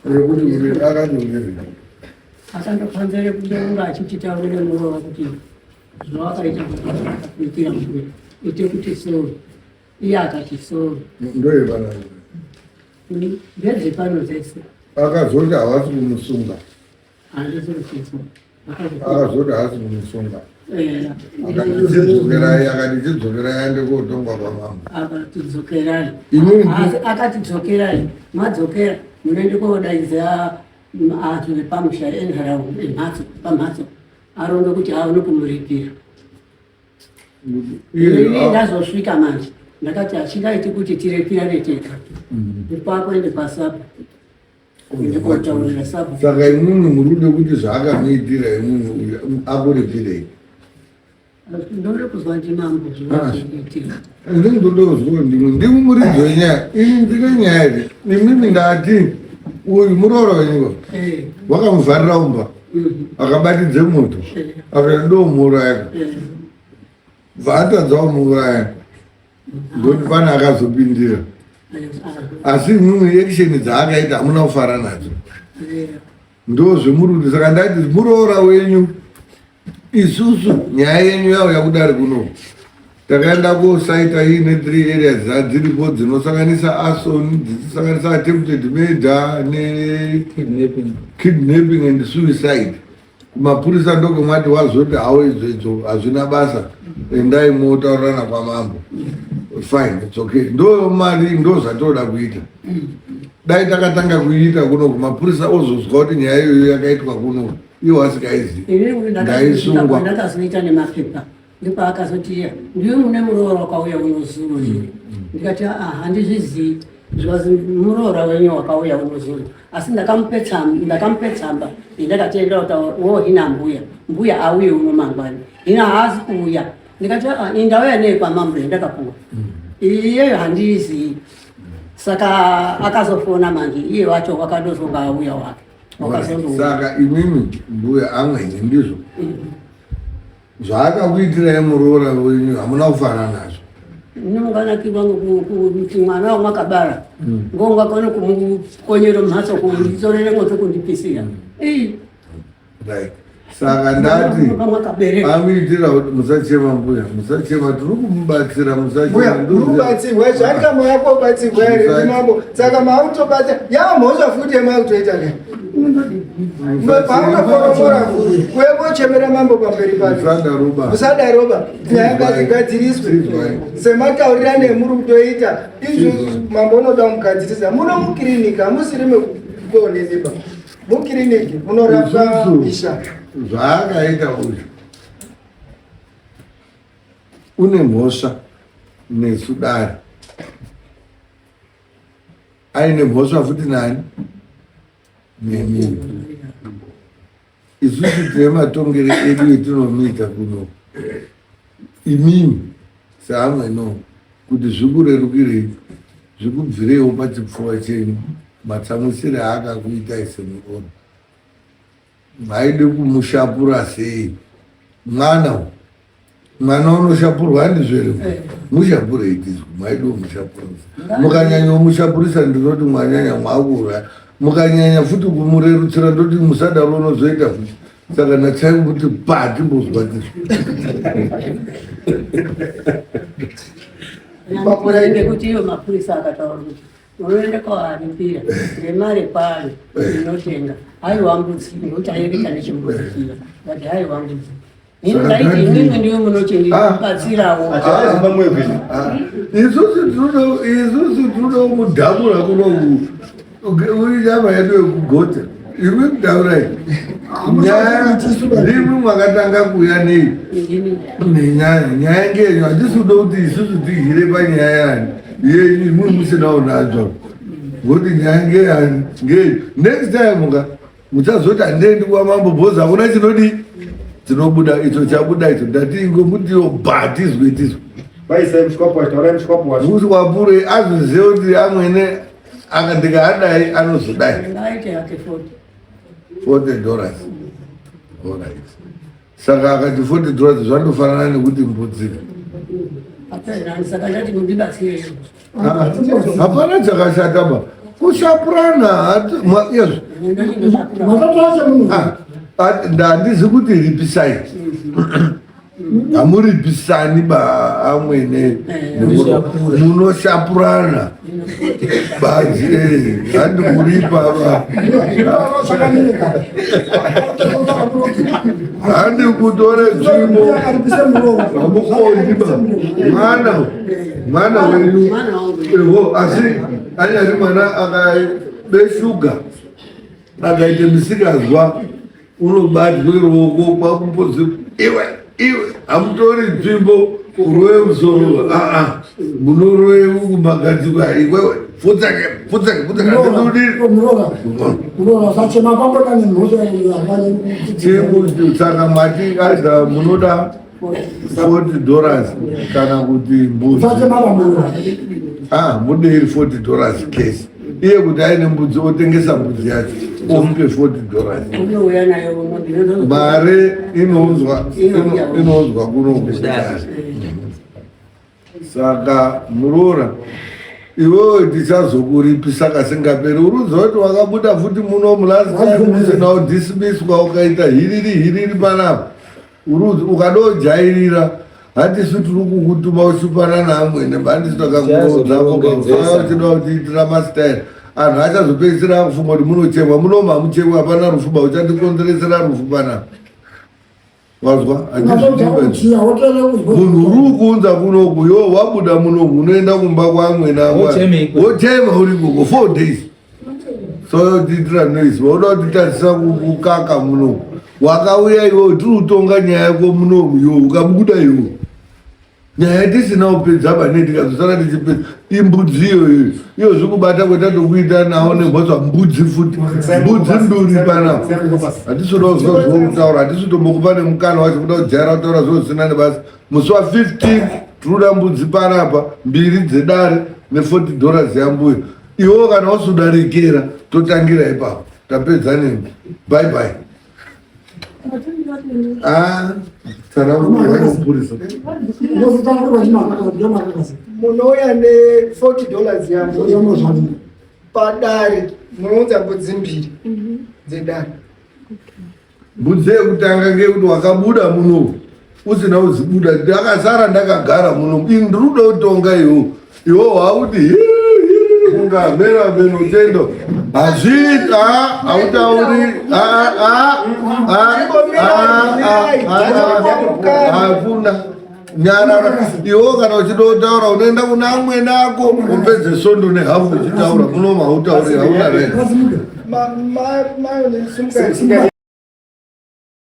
kuti akazongezi asandofanzire kudenga achichitaurire murowa kuti zvawakaita kuitira mvura ite kuti soro iye akati soro ndoyevana ndedzepano dzese akazoti havasi kumusunga handisirutiso akazoti havasi kumusunga akatidzokerai aende kotongwa kwamama akatidzokerai akatidzokerai madzokera munoende kodaidza antu epamusha enharaunda emhatso pamhatso aronge kuti aone kumuripira ndazosvika manje ndakati achingaiti kuti tirepirane tega ipapo pasabu ndikotaurira sabu saka imwimwi murude kuti zvaakamuitira imwimwi akuripirei ndode kuzwa ndimambo zvinoitira ndinodozwa ndimwe ndimumuridzo wenyaya ini ndine nyaya iri imimi ndati uyu muroora wenyuwa wakamuvharira umba akabatidze moto akati ndomuuraya bvatadza wamuuraya ndoti pane akazopindira asi imwimwi ekisheni dzaakaita hamuna kufara nadzo ndo zvemurudi saka ndati muroora wenyu isusu nyaya yenyu yauya kudari kuno takaenda kosaita ine 3 areas dzadziripo dzinosanganisa arson dzichisanganisa attempted murder nekidnapping and suicide kumapurisa ndokomwati wazoti hawo izvo hazvina basa endai motaurirana kwamambo fine its okay ndo mari ndo zvatoda kuita dai takatanga kuita kuno kumapurisa ozozwa kuti nyaya iyoyo yakaitwa kuno iwo asikaizi ndaisungwa ndakazoita nemapepa ndopaakazoti ndiwe mune muroora wakauya unozuro ndikati handizvizii zvazi muroora wenyu wakauya unozuro asi ndakamupe tsamba indakatendera kuti wohina mbuya auye uno mangwani hina haasi kuuya ndikati indauya nei kwamambo ndakapuwa iyeyo handizii saka akazofona manje iye wacho wakandozonga auya wake saka imimi mbuya amwenye ndizvo zvaakakuitirai muroora wenyu hamuna kufana nazvo nomukanakirwa kuti mwana wamwakabara ngongakone kumukonyera mhatso kunditorere moto kundipisira saka ndati amuitira kuti musachema mbuya musachema tiri kumubatsira musachemurubatsirwa zvatikama yako batsirwa here imambo saka mautobatsa yamhosva futi yemautoita ne paunokoromora wemochemera mambo pamberi pake musadaroba nyaya ngadzigadziriswe semataurira nemuri kutoita izvo mambo unoda mugadzirisa muno mukirinika musiri mekuonesipa mukiriniki munorapwa misha zvaakaita uyu une mhosva nesudari aine mhosva futi nani nemini isusu tine matongere edu etinomiita kuno imimi seamweno kuti zvikurerukirei zvikubvireiwo pachipfuva chenyu matsamusire aakakuitai semuroora maide kumushapura sei mwana unoshapurwa handizvere mushapurei tizwi maide kumushapura mukanyanya kumushapurisa ndinoti mwanyanya mwakuuraya mukanyanya futi kumurerutsira ndoti musadaro unozoita futi saka natsai kuti patimbozwa tizwi kuti iyo mapurisa akataura kuti unoenda kwaaripira nemari kwayo inotenga haiwambudzi nokuti aireka nechimbudzikira but haiwambudzi imwimwe ndiwe munochendibatsirawo isusu tinoda mudhamura kunoku uri nyama yedu yekugota iri kudhaurai nyaya rimwe mwakatanga kuya nei nyaya ngenyu hatisi kuda kuti isusu tigire panyaya yani yenyu imwe musinawo nadzo ngoti nyaya ngeyangeyu next time muchazoti handiendi kwamambo bhozi hakuna chinodi dzinobuda icho chabuda icho ndatingomutiwo tizwe kuti wapure azozive kuti amwene ndikadai anozodai $40. Alright. Saka akati $40 zvandofanana nekuti mbudzire. Hapana chakashata ba. kushapurana yesu Makatoacha munhu. ndandizi kuti ripisai hamuripisani ba amwene munoshapurana bazi handikuripa ba handikutore tsvimbo hamukondi ba mwana wenyu eho asi anyari mwana akabeshuga akaite misikazwa unobatwe ruoko kwakumbozi iwe hamutori nzvimbo urove musoro munorove kumagadziko iwewe saka mati aza munoda $40 kana kuti mbudzi mudei $40 kesi iye kuti aine mbudzi otengesa mbudzi yacho omupe $40 mare inounzwa kuno saka muroora iwewe tichazokuripisa kasingaperi uruziva kuti wakabuda futi muno mulasina udhismiswa ukaita hiriri panapa ukadojairira hatisi tiri kukutuma ushupana neamwene bandisi takakurodzapokauchida kutiitira mastairi anhu achazopedzisira kufunga kuti munochekwa munoma hamuchekwa hapana rufuba uchandikonzeresera rufu panapa wazwa munhu uri kuunza kunoku iwo wabuda munoku unoenda kumba kwaamwene wochema uri koko 4 days so tiitira noisi wauda kutitarisa kukaka munoku wakauya iwo tiri kutonga nyaya yako munomu iwo ukabuda iwo nyaya tisina kupedza pane tikazosara tichipedza imbudziyo iyo zvikubata kwetatokuita nawo nemhosva mbudzi futi mbudzi nduri panapa hatisoda kuzwa zvokutaura hatisitombokupa nemukana wacho kuda kujaira kutaura zvozvisina nebasa musi wa15 tinoda mbudzi panapa 2 dzedare ne$40 yambuyo iwo kana wasudarekera totangira ipapo tapedza nemi bye bye munouya ne$40 yambo padare munounza mbudzi 2 dzedare. mbudzi yekutanga ngekuti wakabuda muno usina kuzibuda ndakasara ndakagara muno ndiruda kutonga iwo hauti ungamera benotendo hazvita hautauri hakuna nyarara iwo kana uchidotaura unoenda kuna amwene ako upedze sondo nehafu uchitaura munoma hautauri hauna rega